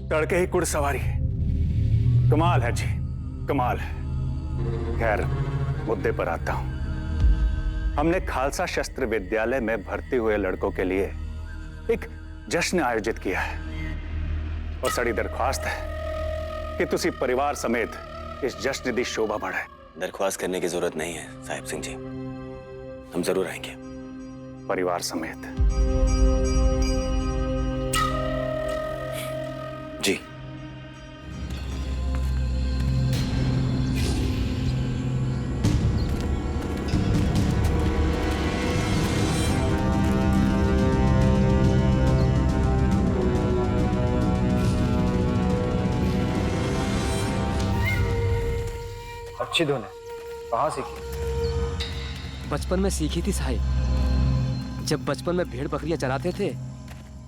तड़के ही कुड़सवारी, कमाल है जी, कमाल है। खैर, मुद्दे पर आता हूं। हमने खालसा शस्त्र विद्यालय में भर्ती हुए लड़कों के लिए एक जश्न आयोजित किया है और सड़ी दरख्वास्त है कि तुसी परिवार समेत इस जश्न दी शोभा बढ़ाए। दरख्वास्त करने की जरूरत नहीं है साहिब सिंह जी, हम जरूर आएंगे। परिवार समेत? जी। अच्छी धुन है, कहाँ सीखी? बचपन में सीखी थी साहिब। जब बचपन में भेड़ बकरियां चराते थे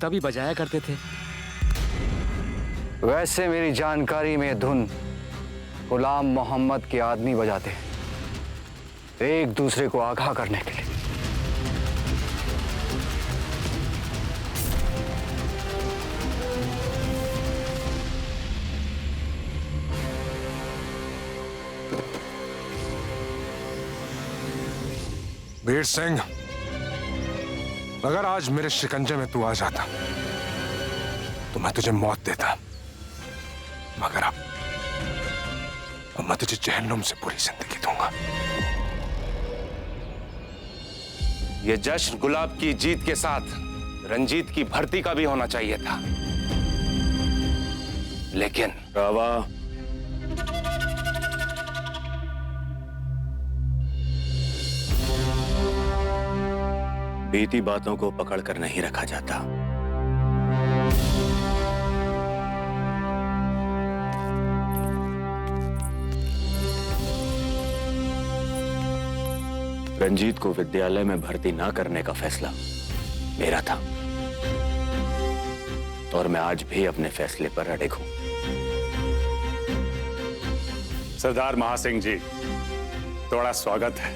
तभी बजाया करते थे। वैसे मेरी जानकारी में धुन गुलाम मोहम्मद के आदमी बजाते हैं, एक दूसरे को आगाह करने के लिए। वीर सिंह, अगर आज मेरे शिकंजे में तू आ जाता तो मैं तुझे मौत देता, मगर अब मैं तुझे जहन्नुम से पूरी जिंदगी दूंगा। ये जश्न गुलाब की जीत के साथ रंजीत की भर्ती का भी होना चाहिए था, लेकिन रावा बीती बातों को पकड़कर नहीं रखा जाता। रंजीत को विद्यालय में भर्ती ना करने का फैसला मेरा था और मैं आज भी अपने फैसले पर अड़िग हूं। सरदार महासिंह जी, थोड़ा स्वागत है।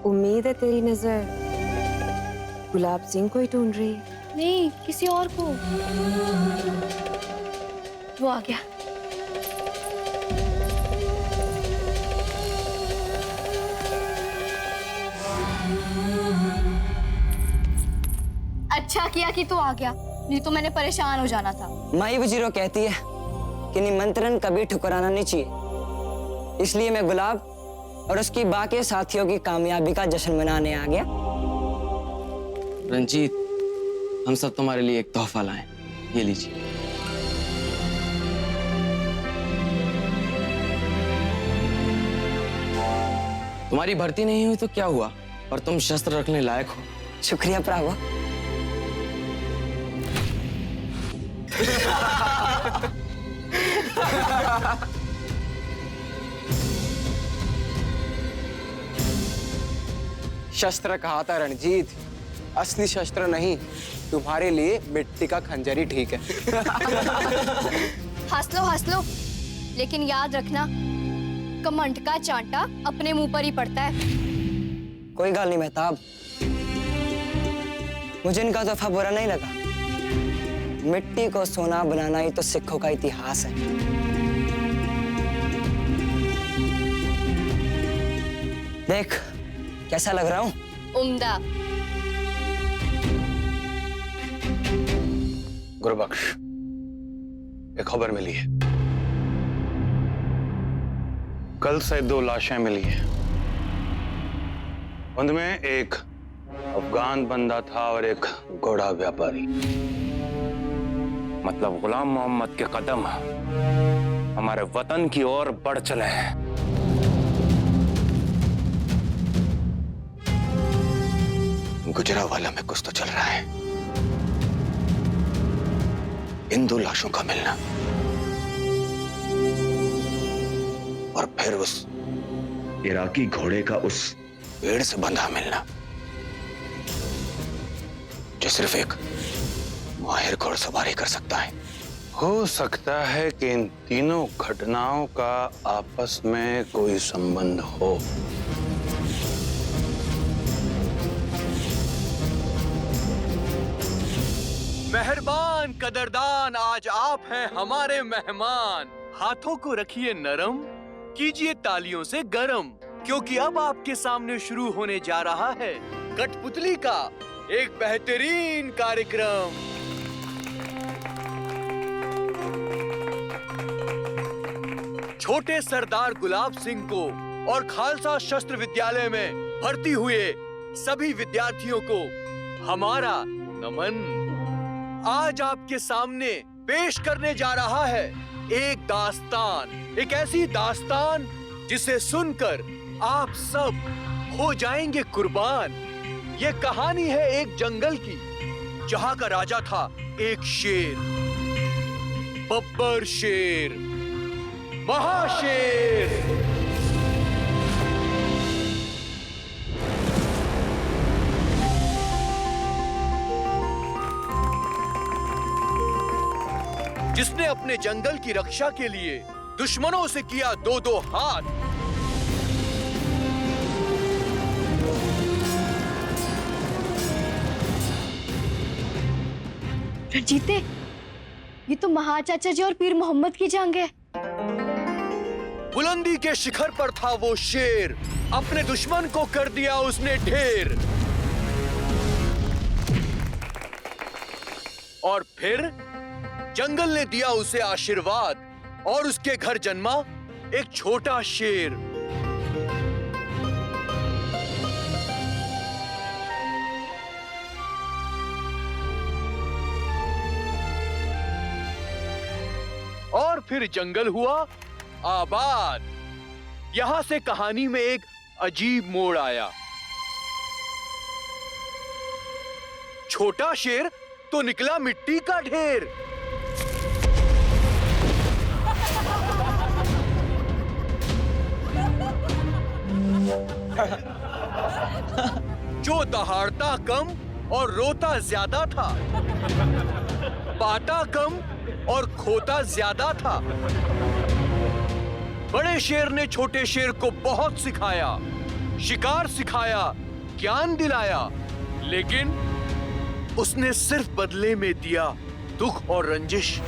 उम्मीद है तेरी नजर गुलाब सिंह को ही ढूंढ रही है। नहीं, किसी और को। वो आ गया। अच्छा किया कि तू आ गया, नहीं तो मैंने परेशान हो जाना था। माई वजीरो कहती है कि निमंत्रण कभी ठुकराना नहीं चाहिए, इसलिए मैं गुलाब और उसकी बाकी साथियों की कामयाबी का जश्न मनाने आ गया। रंजीत, हम सब तुम्हारे लिए एक तोहफा लाए, ये लीजिए। तुम्हारी भर्ती नहीं हुई तो क्या हुआ, पर तुम शस्त्र रखने लायक हो। शुक्रिया प्रावो। शस्त्र कहा था रणजीत, असली शस्त्र नहीं। तुम्हारे लिए मिट्टी का खंजर ही ठीक है। हंस लो, लेकिन याद रखना, कमंड का चांटा अपने मुंह पर ही पड़ता है। कोई गल नहीं मेहताब, मुझे इनका तोहफा बुरा नहीं लगा। मिट्टी को सोना बनाना ही तो सिखों का इतिहास है। देख कैसा लग रहा हूं? उम्दा। गुरुबख्श, एक खबर मिली है। कल से 2 लाशें मिली हैं। उनमें एक अफगान बंदा था और एक घोड़ा व्यापारी। मतलब गुलाम मोहम्मद के कदम हमारे वतन की ओर बढ़ चले हैं। गुजरावाला में कुछ तो चल रहा है। इन 2 लाशों का मिलना और फिर उस इराकी घोड़े का उस पेड़ से बंधा मिलना जो सिर्फ एक माहिर घोड़सवारी कर सकता है। हो सकता है कि इन तीनों घटनाओं का आपस में कोई संबंध हो। मेहरबान कदरदान, आज आप हैं हमारे मेहमान। हाथों को रखिए नरम, कीजिए तालियों से गरम, क्योंकि अब आपके सामने शुरू होने जा रहा है कठपुतली का एक बेहतरीन कार्यक्रम। छोटे सरदार गुलाब सिंह को और खालसा शस्त्र विद्यालय में भर्ती हुए सभी विद्यार्थियों को हमारा नमन। आज आपके सामने पेश करने जा रहा है एक दास्तान, एक ऐसी दास्तान जिसे सुनकर आप सब हो जाएंगे कुर्बान। ये कहानी है एक जंगल की, जहां का राजा था एक शेर, बब्बर शेर, महाशेर। जिसने अपने जंगल की रक्षा के लिए दुश्मनों से किया दो दो हाथ। रणजीते, ये तो महाचाचा जी और पीर मोहम्मद की जंग है। बुलंदी के शिखर पर था वो शेर, अपने दुश्मन को कर दिया उसने ढेर। और फिर जंगल ने दिया उसे आशीर्वाद और उसके घर जन्मा एक छोटा शेर। और फिर जंगल हुआ आबाद। यहां से कहानी में एक अजीब मोड़ आया। छोटा शेर तो निकला मिट्टी का ढेर। जो दहाड़ता कम और रोता ज्यादा था, पाता कम और खोता ज्यादा था। बड़े शेर ने छोटे शेर को बहुत सिखाया, शिकार सिखाया, ज्ञान दिलाया, लेकिन उसने सिर्फ बदले में दिया दुख और रंजिश।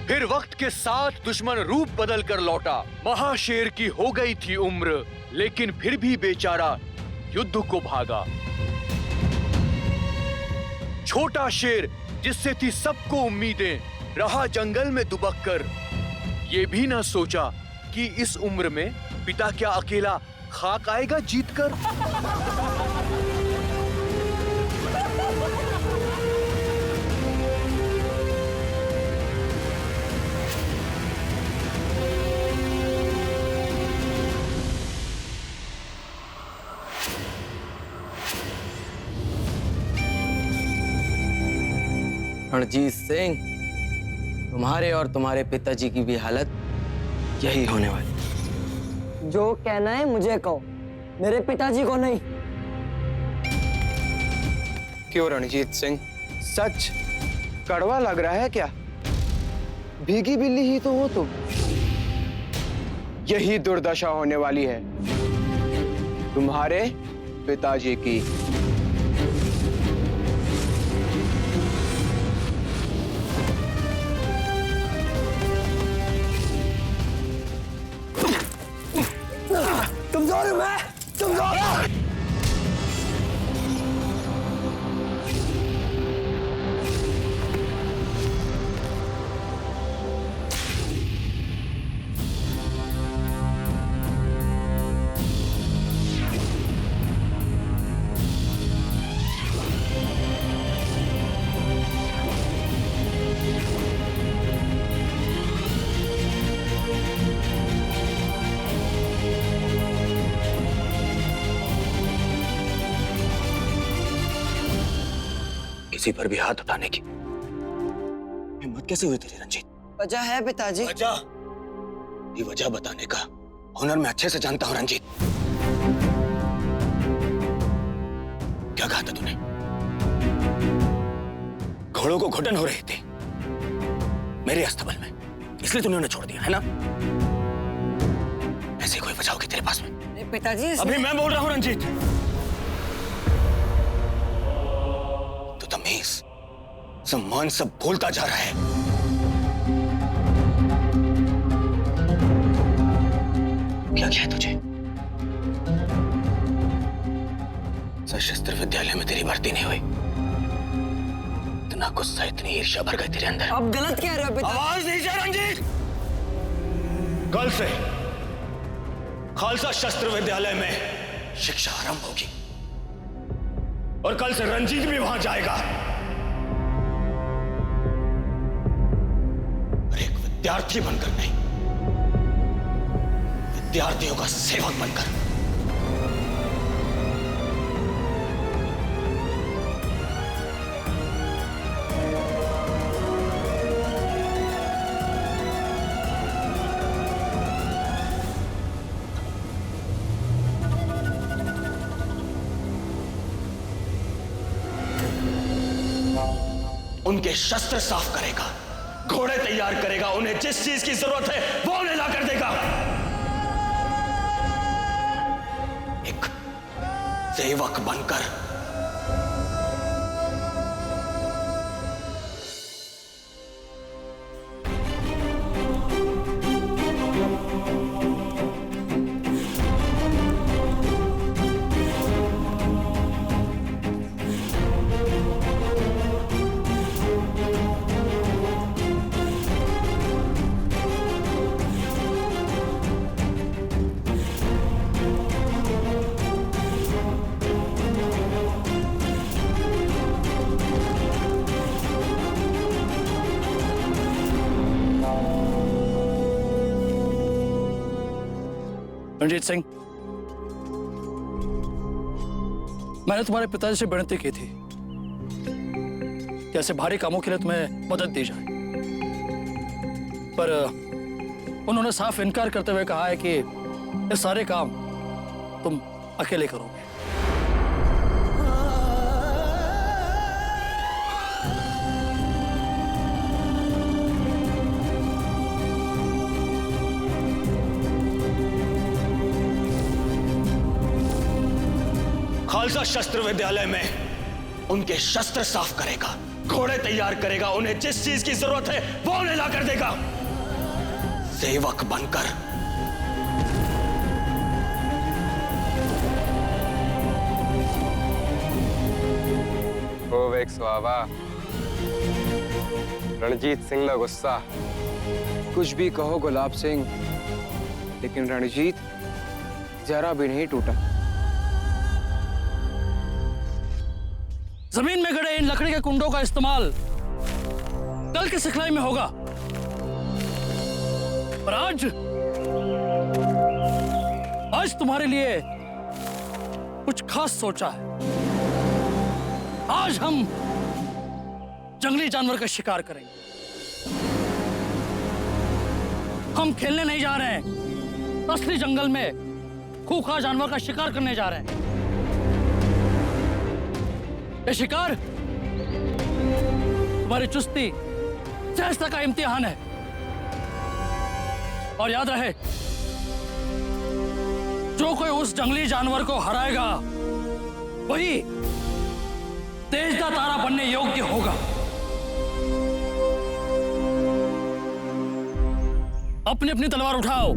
फिर वक्त के साथ दुश्मन रूप बदल कर लौटा। महाशेर की हो गई थी उम्र, लेकिन फिर भी बेचारा युद्ध को भागा। छोटा शेर जिससे थी सबको उम्मीदें, रहा जंगल में दुबक कर। ये भी ना सोचा कि इस उम्र में पिता क्या अकेला खाक आएगा जीत कर। रणजीत सिंह, तुम्हारे और तुम्हारे पिताजी की भी हालत यही होने वाली। जो कहना है मुझे कहो, मेरे पिताजी को नहीं। क्यों रणजीत सिंह, सच कड़वा लग रहा है क्या? भीगी बिल्ली ही तो हो तुम। यही दुर्दशा होने वाली है तुम्हारे पिताजी की। कमजोर हूं मैं, कमजोर हूं। किसी पर भी हाथ उठाने की हिम्मत कैसे हुई तेरी रंजीत? वजह है पिताजी। वजह? ये वजह बताने का हुनर मैं अच्छे से जानता हूं रंजीत। क्या कहा था तूने? घोड़ों को घुटन हो रही थी मेरे अस्तबल में, इसलिए तूने उन्हें छोड़ दिया है ना? ऐसी कोई वजह होगी तेरे पास में? पिताजी अभी मैं बोल रहा हूं रंजीत। तमीज, सम्मान सब भूलता जा रहा है। क्या है तुझे? सशस्त्र विद्यालय में तेरी भर्ती नहीं हुई, इतना गुस्सा, इतनी ईर्ष्या भर गई तेरे अंदर। आप गलत कह रहे हो पिता। आवाज नीचे रंजीत। कल से खालसा शस्त्र विद्यालय में शिक्षा आरंभ होगी और कल से रंजीत भी वहां जाएगा और एक विद्यार्थी बनकर नहीं, विद्यार्थियों का सेवक बनकर। उनके शस्त्र साफ करेगा, घोड़े तैयार करेगा, उन्हें जिस चीज की जरूरत है वो उन्हें ला कर देगा। एक सेवक बनकर। रणजीत सिंह, मैंने तुम्हारे पिताजी से विनती की थी कि ऐसे भारी कामों के लिए तुम्हें मदद दी जाए, पर उन्होंने साफ इनकार करते हुए कहा है कि ये सारे काम तुम अकेले करोगे। खालसा शस्त्र विद्यालय में उनके शस्त्र साफ करेगा, घोड़े तैयार करेगा, उन्हें जिस चीज की जरूरत है वो उन्हें ला कर देगा, सेवक बनकर। ओ वेक स्वावा, रणजीत सिंह ना गुस्सा। कुछ भी कहो गुलाब सिंह, लेकिन रणजीत जरा भी नहीं टूटा। जमीन में गड़े इन लकड़ी के कुंडों का इस्तेमाल कल की सिखलाई में होगा, पर आज तुम्हारे लिए कुछ खास सोचा है। आज हम जंगली जानवर का शिकार करेंगे। हम खेलने नहीं जा रहे हैं, असली जंगल में खूंखार जानवर का शिकार करने जा रहे हैं। ये शिकार तुम्हारी चुस्ती, चेष्टा का इम्तिहान है। और याद रहे, जो कोई उस जंगली जानवर को हराएगा वही देश का तारा बनने योग्य होगा। अपनी अपनी तलवार उठाओ।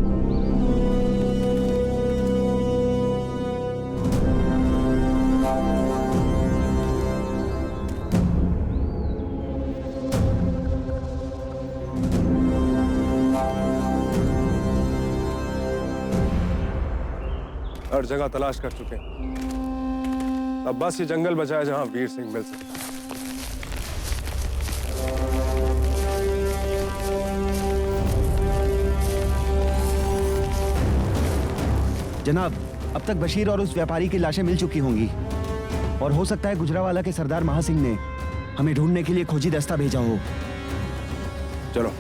हर जगह तलाश कर चुके हैं, अब बस ये जंगल बचा है जहां वीर सिंह मिल सकता। जनाब, अब तक बशीर और उस व्यापारी की लाशें मिल चुकी होंगी और हो सकता है गुजरावाला के सरदार महासिंह ने हमें ढूंढने के लिए खोजी दस्ता भेजा हो। चलो।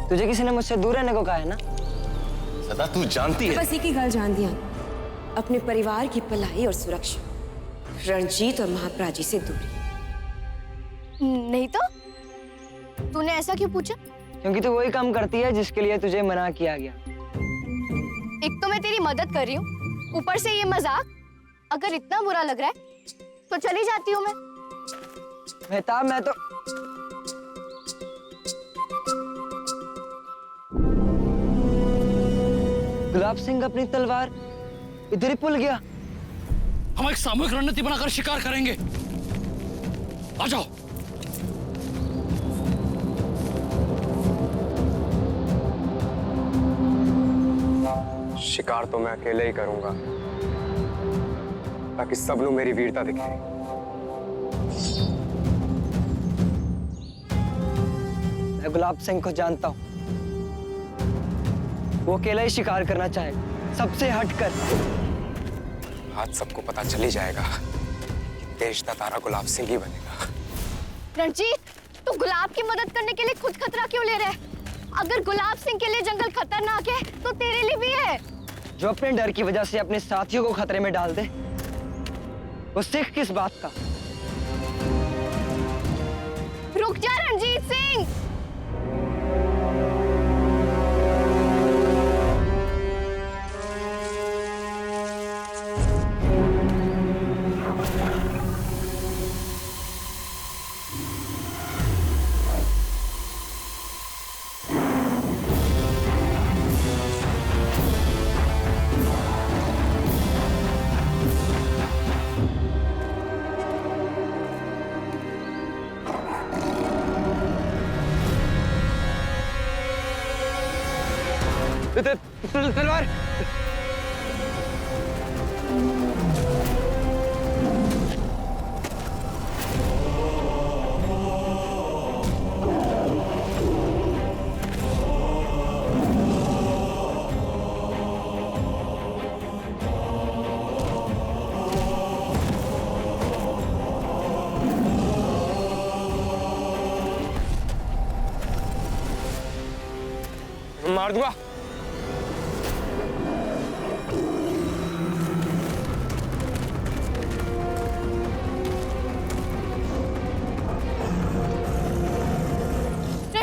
तुझे किसी ने मुझसे दूर रहने को कहा है ना? सदा तू जानती है। बस एक ही गल जान दिया, अपने परिवार की भलाई और सुरक्षा, रणजीत और महाप्राजी से दूरी। नहीं तो तूने ऐसा क्यों पूछा? क्योंकि तू वही काम करती है जिसके लिए तुझे मना किया गया। एक तो मैं तेरी मदद कर रही हूँ, ऊपर से ये मजाक। अगर इतना बुरा लग रहा है तो चली जाती हूँ मैं। मेहताब, मैं तो गुलाब सिंह अपनी तलवार इधर ही भूल गया। हम एक सामूहिक रणनीति बनाकर शिकार करेंगे। आ जाओ। शिकार तो मैं अकेले ही करूंगा, ताकि सब लोग मेरी वीरता दिखे। मैं गुलाब सिंह को जानता हूँ, वो अकेला ही शिकार करना चाहेगा, सबसे हटकर। आज सबको पता चल ही जाएगा कि देश का तारा गुलाब सिंह ही बनेगा। रणजीत, तू गुलाब की मदद करने के लिए खुद खतरा क्यों ले रहा है? अगर गुलाब सिंह के लिए जंगल खतरनाक है तो तेरे लिए भी है। जो अपने डर की वजह से अपने साथियों को खतरे में डाल दे, वो सिख किस बात का? रुक जा रणजीत सिंह। तलवार। मार दूंगा।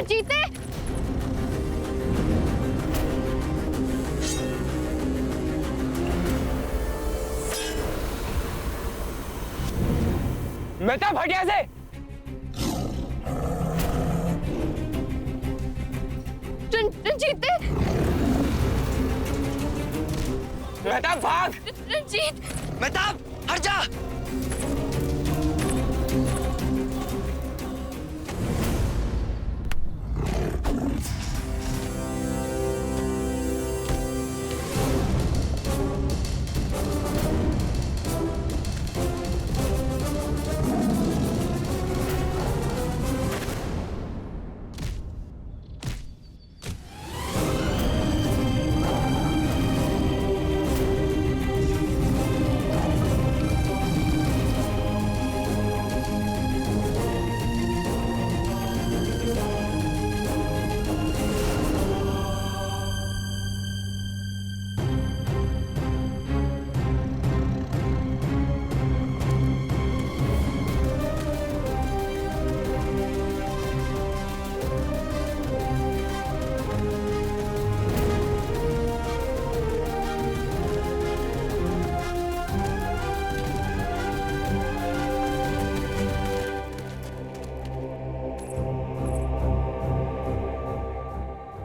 जीते। मेहताब, हटिया से। जीते। मेहताब, भाग। रंजीत। मेहताब, हट जा।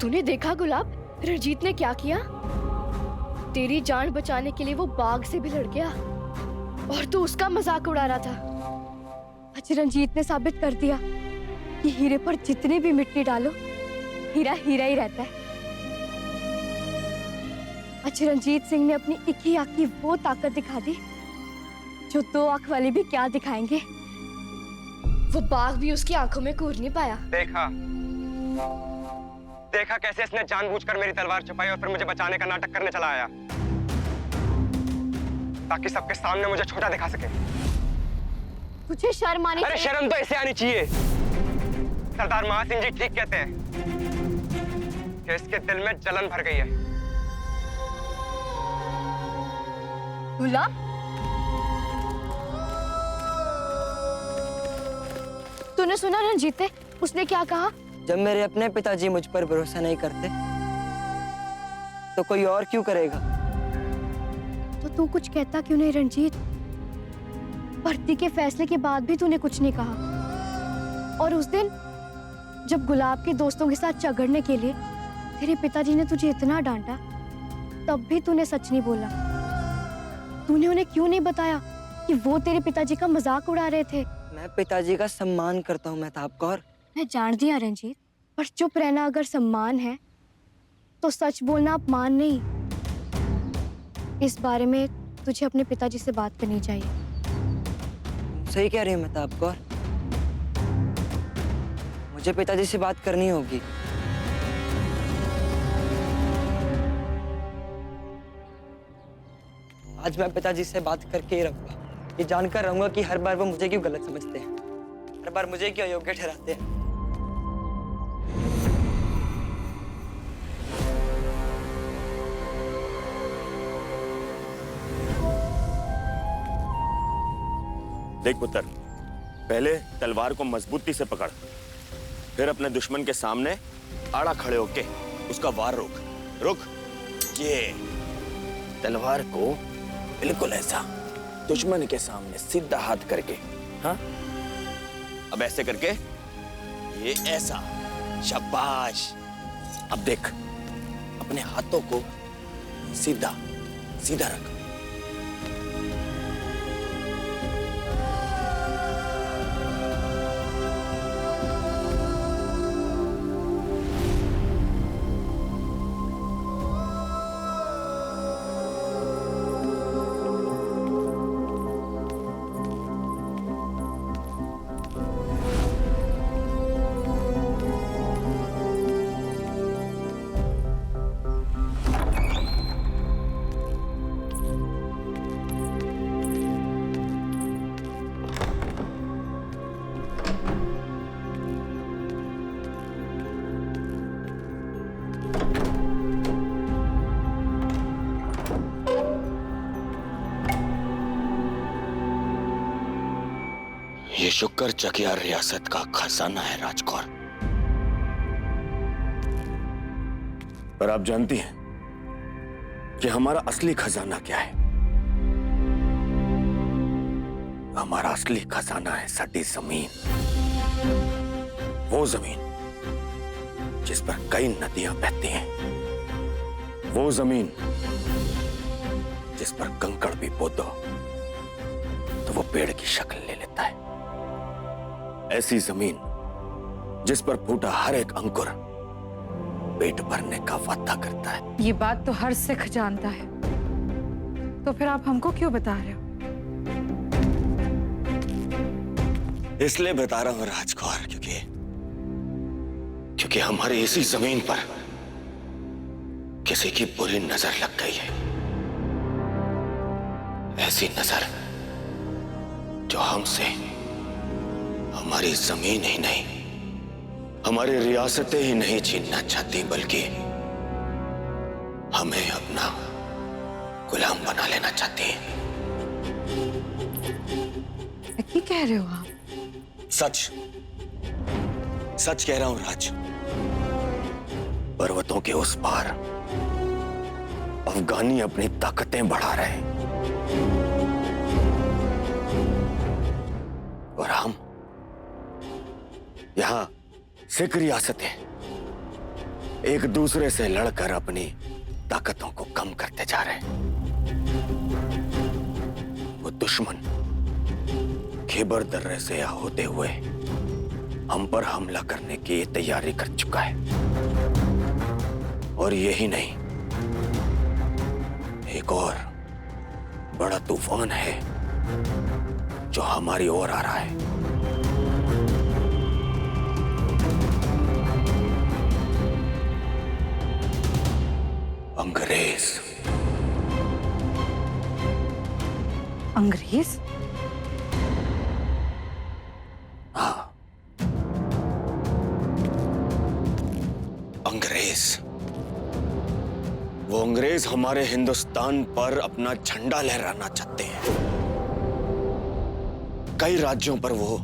तूने देखा गुलाब, रणजीत ने क्या किया? तेरी जान बचाने के लिए वो बाघ से भी लड़ गया और तू उसका मजाक उड़ा रहा था। आज रणजीत ने साबित कर दिया कि हीरे पर जितनी भी मिट्टी डालो, हीरा हीरा ही रहता है। आज रंजीत सिंह ने अपनी एक ही आंख की वो ताकत दिखा दी जो दो आंख वाले भी क्या दिखाएंगे। वो बाघ भी उसकी आंखों में कूर नहीं पाया। देखा कैसे इसने जानबूझकर मेरी तलवार छुपाई और फिर मुझे बचाने का नाटक करने चला आया, ताकि सबके सामने मुझे छोटा दिखा सके। तुझे शर्म आनी चाहिए। अरे शर्म तो इसे आनी चाहिए। सरदार महासिंह जी ठीक कहते हैं कि इसके दिल में जलन भर गई है। गुलाब, तूने सुना रणजीत ने उसने क्या कहा? जब मेरे अपने पिताजी मुझ पर भरोसा नहीं करते तो कोई और क्यों करेगा? तो तू कुछ कहता क्यों नहीं रंजीत? भर्ती के फैसले के बाद भी तूने कुछ नहीं कहा। और उस दिन जब गुलाब के दोस्तों के साथ झगड़ने के लिए तेरे पिताजी ने तुझे इतना डांटा, तब भी तूने सच नहीं बोला। तूने उन्हें क्यों नहीं बताया कि वो तेरे पिताजी का मजाक उड़ा रहे थे? मैं पिताजी का सम्मान करता हूँ मेहताब कौर। मैं जानती हूँ रंजीत, पर चुप रहना अगर सम्मान है तो सच बोलना अपमान नहीं। इस बारे में तुझे अपने पिताजी से बात करनी चाहिए। सही कह रही हूँ मेहताब कौर, मुझे पिताजी से बात करनी होगी। आज मैं पिताजी से बात करके ही रहूंगा। ये जानकर रहूंगा कि हर बार वो मुझे क्यों गलत समझते हैं, हर बार मुझे क्यों अयोग्य ठहराते हैं। देख पुत्र, पहले तलवार को मजबूती से पकड़, फिर अपने दुश्मन के सामने आड़ा खड़े होके उसका वार रोक। रुक, ये तलवार को बिल्कुल ऐसा दुश्मन के सामने सीधा हाथ करके, हाँ? अब ऐसे करके ये ऐसा, शाबाश। अब देख, अपने हाथों को सीधा सीधा रख। ये शुक्र चकिया रियासत का खजाना है राजकौर। पर आप जानती हैं कि हमारा असली खजाना क्या है? हमारा असली खजाना है साडी जमीन। वो जमीन जिस पर कई नदियां बहती हैं, वो जमीन जिस पर कंकड़ भी बो दो तो वो पेड़ की शक्ल ले लेता है। ऐसी जमीन जिस पर फूटा हर एक अंकुर पेट भरने का वादा करता है। ये बात तो हर सिख जानता है, तो फिर आप हमको क्यों बता रहे हो? इसलिए बता रहा हूं राजकौर, क्योंकि हमारी इसी जमीन पर किसी की बुरी नजर लग गई है। ऐसी नजर जो हमसे हमारी जमीन ही नहीं, हमारी रियासतें ही नहीं छीनना चाहती, बल्कि हमें अपना गुलाम बना लेना चाहती है। क्या कह रहे हो आप? सच सच कह रहा हूं राज। पर्वतों के उस पार अफगानी अपनी ताकतें बढ़ा रहे हैं और हम यहां सिख रियासतें एक दूसरे से लड़कर अपनी ताकतों को कम करते जा रहे हैं। वो दुश्मन खैबर दर्रे से होते हुए हम पर हमला करने की तैयारी कर चुका है। और यही नहीं, एक और बड़ा तूफान है जो हमारी ओर आ रहा है। अंग्रेज। अंग्रेज? हाँ, अंग्रेज। वो अंग्रेज हमारे हिंदुस्तान पर अपना झंडा लहराना चाहते हैं। कई राज्यों पर वो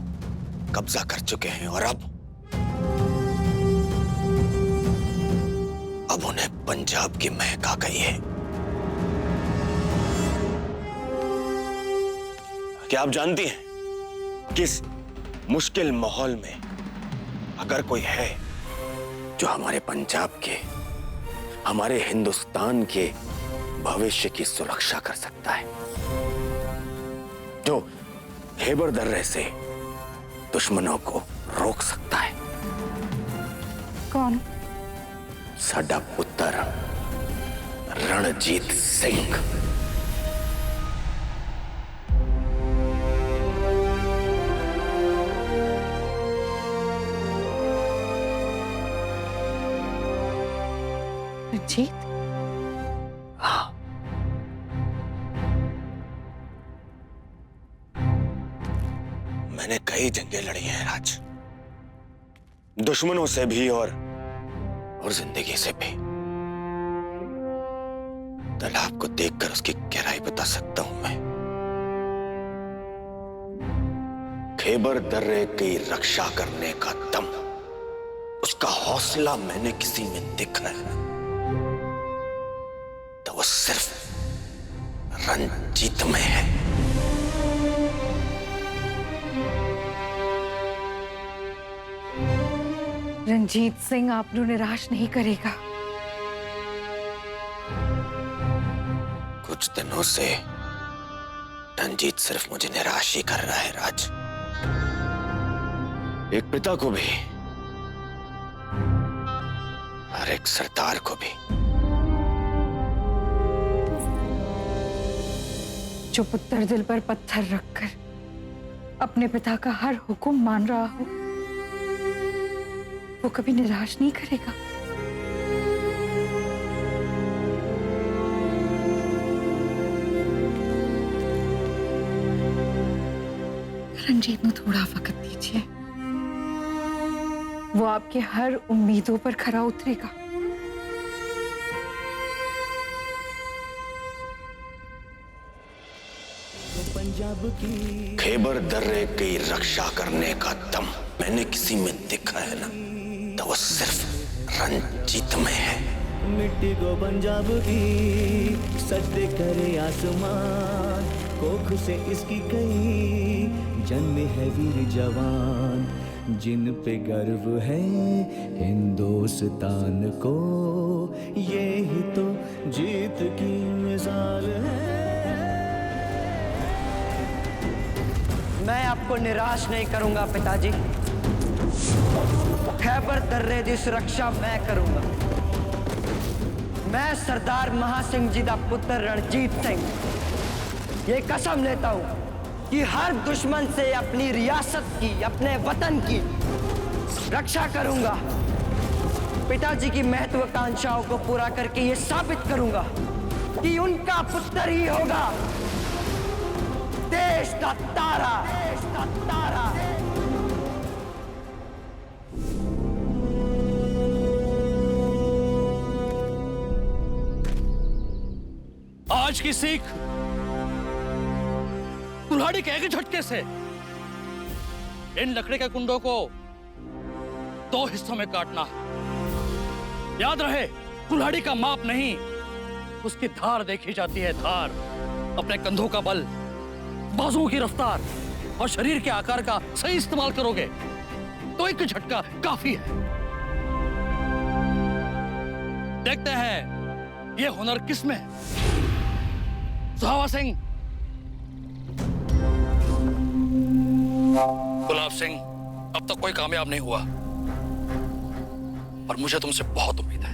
कब्जा कर चुके हैं और अब अब उन्हें पंजाब की महक आ गई है। क्या आप जानती हैं किस मुश्किल माहौल में अगर कोई है जो हमारे पंजाब के, हमारे हिंदुस्तान के भविष्य की सुरक्षा कर सकता है, जो खैबर दर्रे से दुश्मनों को रोक सकता है? कौन? साडा पुत्र रणजीत सिंह। रणजीत? हाँ, मैंने कई जंगें लड़ी हैं राज, दुश्मनों से भी और जिंदगी से भी। तालाब को देखकर उसकी गहराई बता सकता हूं मैं। खैबर दर्रे की रक्षा करने का दम, उसका हौसला मैंने किसी में देखा है तो वो सिर्फ रंजीत में है। रंजीत सिंह आपको निराश नहीं करेगा। कुछ दिनों से रंजीत सिर्फ मुझे निराश ही कर रहा है राज। एक पिता को भी और एक सरदार को भी। जो पुत्र दिल पर पत्थर रखकर अपने पिता का हर हुक्म मान रहा हो, वो कभी निराश नहीं करेगा। रंजीत को थोड़ा वक्त दीजिए, वो आपके हर उम्मीदों पर खरा उतरेगा। खैबर दर्रे की रक्षा करने का दम मैंने किसी में देखा है ना तो वो सिर्फ रंजीत में है। मिट्टी को पंजाब की सजदे करे आसमान, कोख से इसकी कई जन्मे है वीर जवान, जिन पे गर्व है हिंदुस्तान को, ये ही तो जीत की मिसाल है। मैं आपको निराश नहीं करूंगा पिताजी। खैबर दर्रे की सुरक्षा मैं करूंगा। मैं सरदार महासिंह जी का पुत्र रणजीत सिंह ये कसम लेता हूं कि हर दुश्मन से अपनी रियासत की, अपने वतन की रक्षा करूंगा। पिताजी की महत्वाकांक्षाओं को पूरा करके ये साबित करूंगा कि उनका पुत्र ही होगा देश का तारा। देश का तारा। आज की सीख कुल्हाड़ी के एक झटके से इन लकड़ी के कुंडों को 2 हिस्सों में काटना है। याद रहे, कुल्हाड़ी का माप नहीं, उसकी धार देखी जाती है। धार अपने कंधों का बल, बाजुओं की रफ्तार और शरीर के आकार का सही इस्तेमाल करोगे तो एक झटका काफी है। देखते हैं ये हुनर किस में है। सुहावा सिंह, गुलाब सिंह, अब तक कोई कामयाब नहीं हुआ और मुझे तुमसे बहुत उम्मीद है।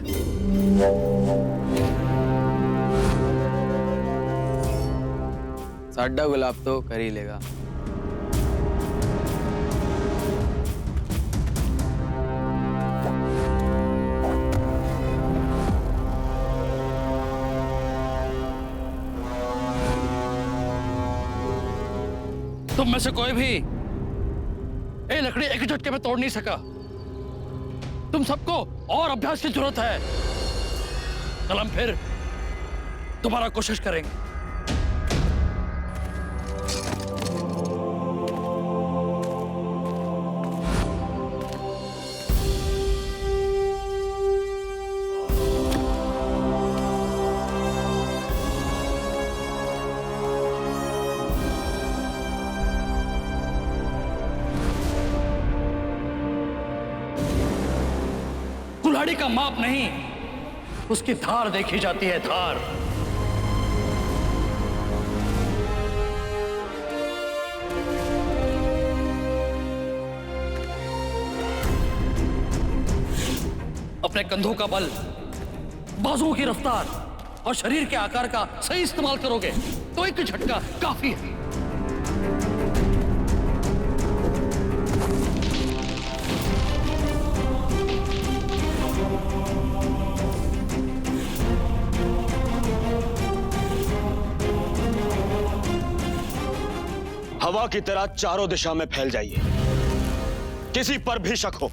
साडा गुलाब तो कर ही लेगा। तुम में से कोई भी ये लकड़ी एक झटके में तोड़ नहीं सका। तुम सबको और अभ्यास की जरूरत है। कल हम फिर दोबारा कोशिश करेंगे। कुल्हाड़ी का माप नहीं, उसकी धार देखी जाती है, धार। अपने कंधों का बल, बाजुओं की रफ्तार और शरीर के आकार का सही इस्तेमाल करोगे तो एक झटका काफी है। हवा की तरह चारों दिशा में फैल जाइए। किसी पर भी शक हो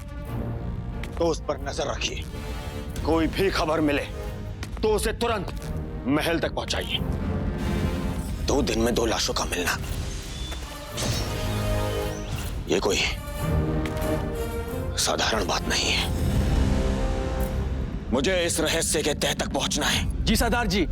तो उस पर नजर रखिए। कोई भी खबर मिले तो उसे तुरंत महल तक पहुंचाइए। 2 दिन में 2 लाशों का मिलना, ये कोई साधारण बात नहीं है। मुझे इस रहस्य के तह तक पहुंचना है। जी सरदार जी।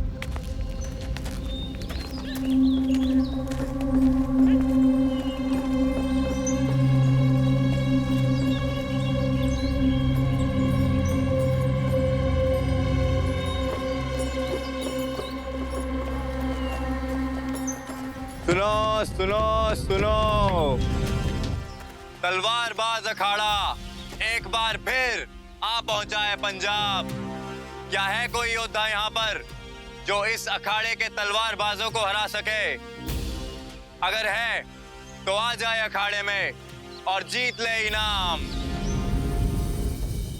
सुनो सुनो सुनो, तलवारबाज अखाड़ा एक बार फिर आ पहुंचा है पंजाब। क्या है कोई योद्धा यहाँ पर जो इस अखाड़े के तलवारबाजों को हरा सके? अगर है तो आ जाए अखाड़े में और जीत ले इनाम।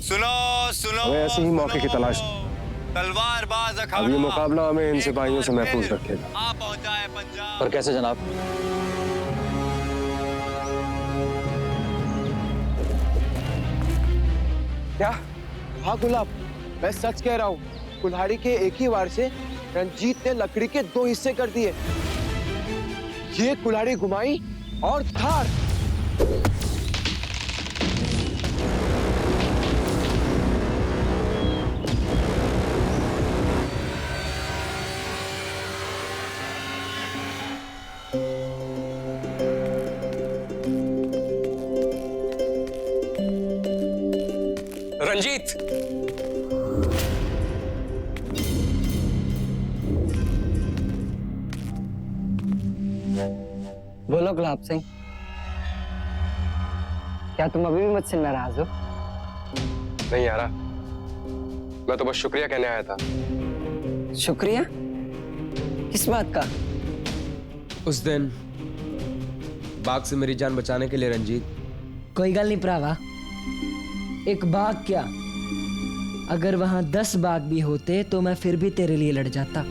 सुनो सुनो, हमें ऐसे ही मौके की तलाश। तलवारबाज अखाड़ा अब ये मुकाबला हमें इन सिपाहियों से महफूज रखेगा। आ पहुंचा है पंजाब। पर कैसे जनाब? क्या? हाँ गुलाब, मैं सच कह रहा हूँ। कुल्हाड़ी के एक ही वार से रंजीत ने लकड़ी के 2 हिस्से कर दिए। ये कुल्हाड़ी घुमाई और धार। रंजीत, बोलो गुलाब सिंह, क्या तुम अभी भी मुझसे नाराज हो? नहीं यारा, मैं तो बस शुक्रिया कहने आया था। शुक्रिया? किस बात का? उस दिन बाघ से मेरी जान बचाने के लिए रंजीत। कोई गल नहीं भरावा, एक बाघ क्या, अगर वहां 10 बाघ भी होते तो मैं फिर भी तेरे लिए लड़ जाता।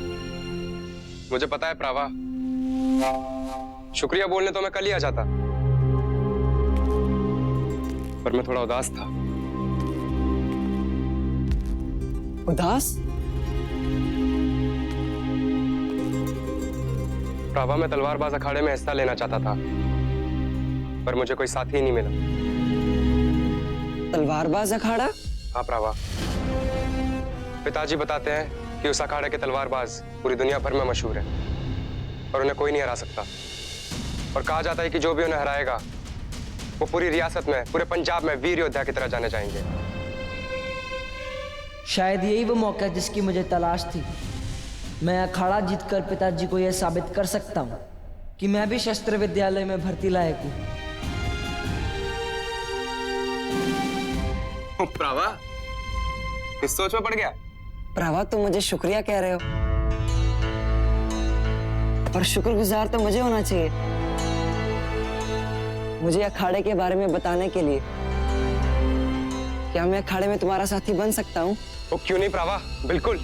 मुझे पता है प्रावा, शुक्रिया बोलने तो मैं कल ही आ जाता, पर मैं थोड़ा उदास था। उदास? प्रावा, मैं तलवारबाज अखाड़े में हिस्सा लेना चाहता था, पर मुझे कोई साथी ही नहीं मिला। तलवारबाज अखाड़ा? हाँ प्रावा, पिताजी बताते हैं कि उस अखाड़े के तलवारबाज पूरी दुनिया भर में मशहूर है और उन्हें कोई नहीं हरा सकता। और कहा जाता है कि जो भी उन्हें हराएगा वो पूरी रियासत में, पूरे पंजाब में वीर योद्धा की तरह जाने जाएंगे। शायद यही वो मौका है जिसकी मुझे तलाश थी। मैं अखाड़ा जीतकर पिताजी को यह साबित कर सकता हूँ कि मैं भी शस्त्र विद्यालय में भर्ती लायक हूँ। प्रावा, किस सोच में पड़ गया? प्रावा, तुम मुझे शुक्रिया कह रहे हो, पर शुक्रगुजार तो मुझे होना चाहिए, मुझे अखाड़े के बारे में बताने के लिए। क्या मैं अखाड़े में तुम्हारा साथी बन सकता हूँ? वो क्यों नहीं प्रावा, बिल्कुल।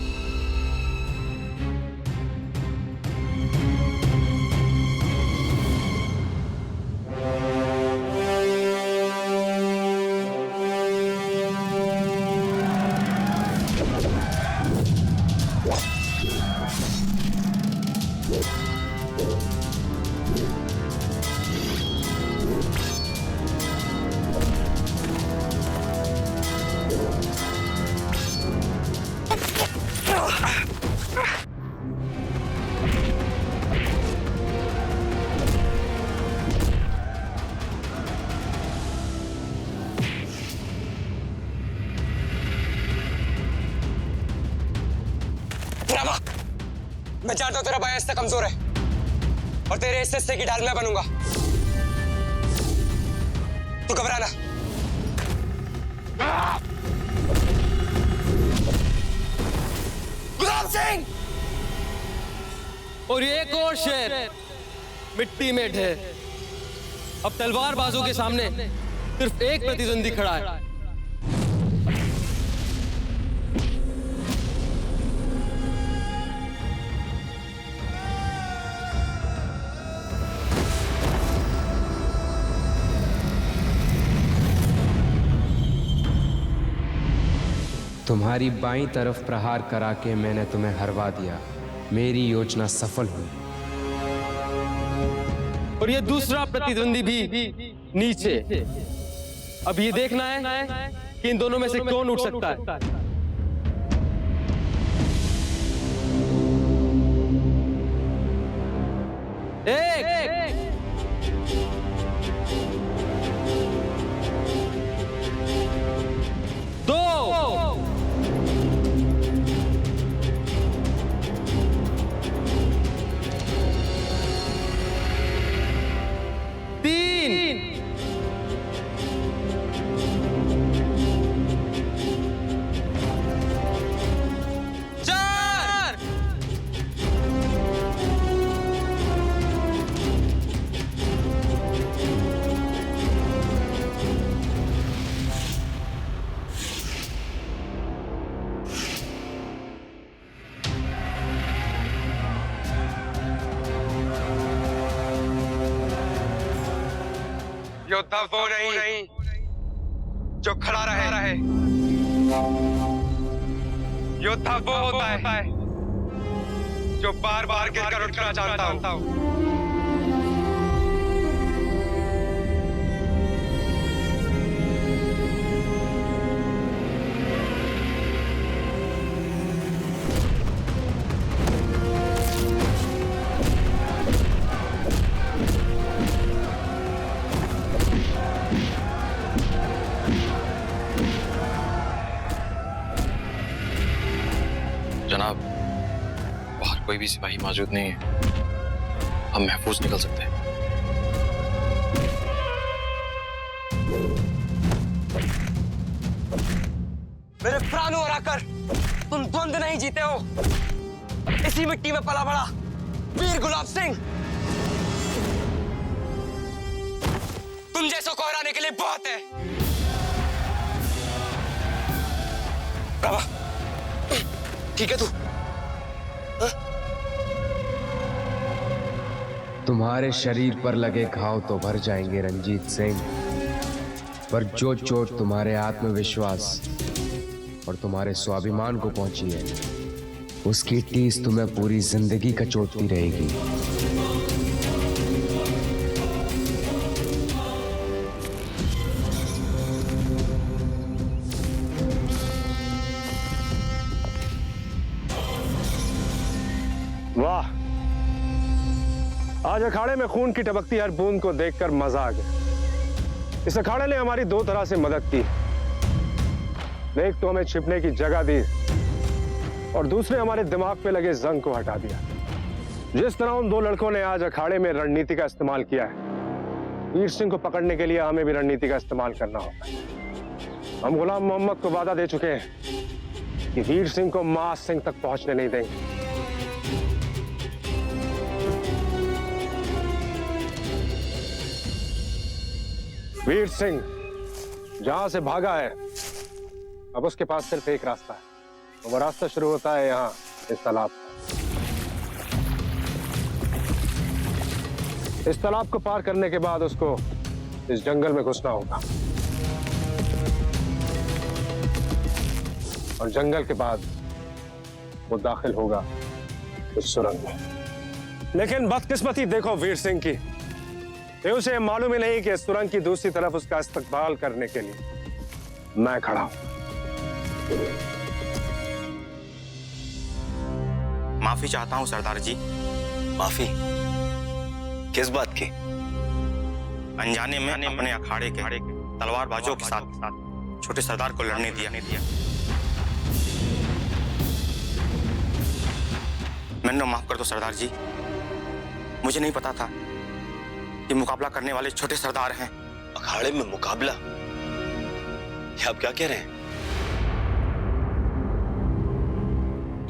मैं जानता हूँ तेरा भाई इससे कमजोर है और तेरे इस हिस्से की ढाल मैं बनूंगा। तू घबराना। गुलाब सिंह! और एक और शेर मिट्टी में ढेर। अब तलवारबाजों के सामने सिर्फ एक प्रतिद्वंदी खड़ा है। तुम्हारी बाईं तरफ प्रहार करा के मैंने तुम्हें हरवा दिया। मेरी योजना सफल हुई। और ये दूसरा प्रतिद्वंदी भी नीचे। अब ये देखना है कि इन दोनों में से कौन उठ सकता है। एक, दो, तीन, चार, योद्धा वो नहीं जो खड़ा रहे। योद्धा वो होता है जो बार बार गिरकर उठना चाहता हूँ। जनाब, बाहर कोई भी सिपाही मौजूद नहीं है। हम महफूज निकल सकते हैं। मेरे प्राणों और आकर तुम द्वंद नहीं जीते हो। इसी मिट्टी में पला बड़ा वीर गुलाब सिंह तुम जैसों को हराने के लिए बहुत है। बाबा ठीक है तू? तुम्हारे शरीर पर लगे घाव तो भर जाएंगे रंजीत सिंह, पर जो चोट तुम्हारे आत्मविश्वास और तुम्हारे स्वाभिमान को पहुंची है, उसकी टीस तुम्हें पूरी जिंदगी कचोटती रहेगी। वाह, आज अखाड़े में खून की टपकती हर बूंद को देखकर मजा आ गया। इस अखाड़े ने हमारी दो तरह से मदद की। एक तो हमें छिपने की जगह दी और दूसरे हमारे दिमाग पे लगे जंग को हटा दिया। जिस तरह उन दो लड़कों ने आज अखाड़े में रणनीति का इस्तेमाल किया है, वीर सिंह को पकड़ने के लिए हमें भी रणनीति का इस्तेमाल करना होगा। हम गुलाम मोहम्मद को वादा दे चुके हैं कि वीर सिंह को मास सिंह तक पहुंचने नहीं देंगे। वीर सिंह जहां से भागा है, अब उसके पास सिर्फ एक रास्ता है। वो रास्ता शुरू होता है यहाँ इस तालाब। इस तालाब को पार करने के बाद उसको इस जंगल में घुसना होगा और जंगल के बाद वो दाखिल होगा इस सुरंग में। लेकिन बदकिस्मती देखो वीर सिंह की, ये उसे मालूम ही नहीं कि सुरंग की दूसरी तरफ उसका इस्तकबाल करने के लिए मैं खड़ा हूं। माफी चाहता हूं सरदार जी। माफी? किस बात की? अनजाने में अपने अखाड़े के तलवारबाजों के साथ छोटे सरदार को लड़ने दिया। मैंने माफ कर दो सरदार जी। मुझे नहीं पता था कि मुकाबला करने वाले छोटे सरदार हैं। अखाड़े में मुकाबला? ये आप क्या कह रहे हैं?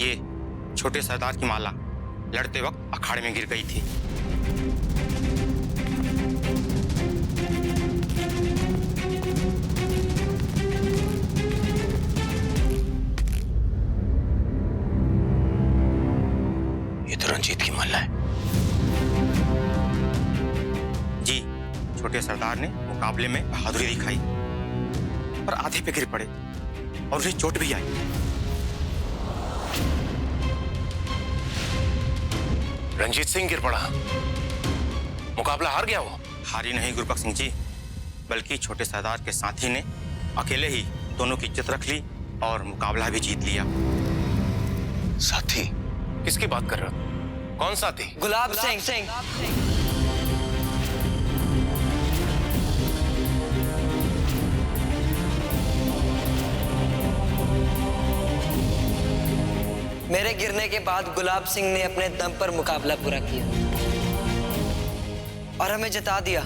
ये छोटे सरदार की माला लड़ते वक्त अखाड़े में गिर गई थी। ये तो रंजीत की माला है। जी, छोटे सरदार ने मुकाबले में बहादुरी दिखाई पर आधे पे गिर पड़े और उन्हें चोट भी आई। रंजीत सिंह गिर पड़ा, मुकाबला हार गया वो? हारी नहीं गुरबख्श सिंह जी, बल्कि छोटे सरदार के साथी ने अकेले ही दोनों की इज्जत रख ली और मुकाबला भी जीत लिया। साथी? किसकी बात कर रहे हो? कौन साथी? गुलाब सिंह। मेरे गिरने के बाद गुलाब सिंह ने अपने दम पर मुकाबला पूरा किया और हमें जिता दिया।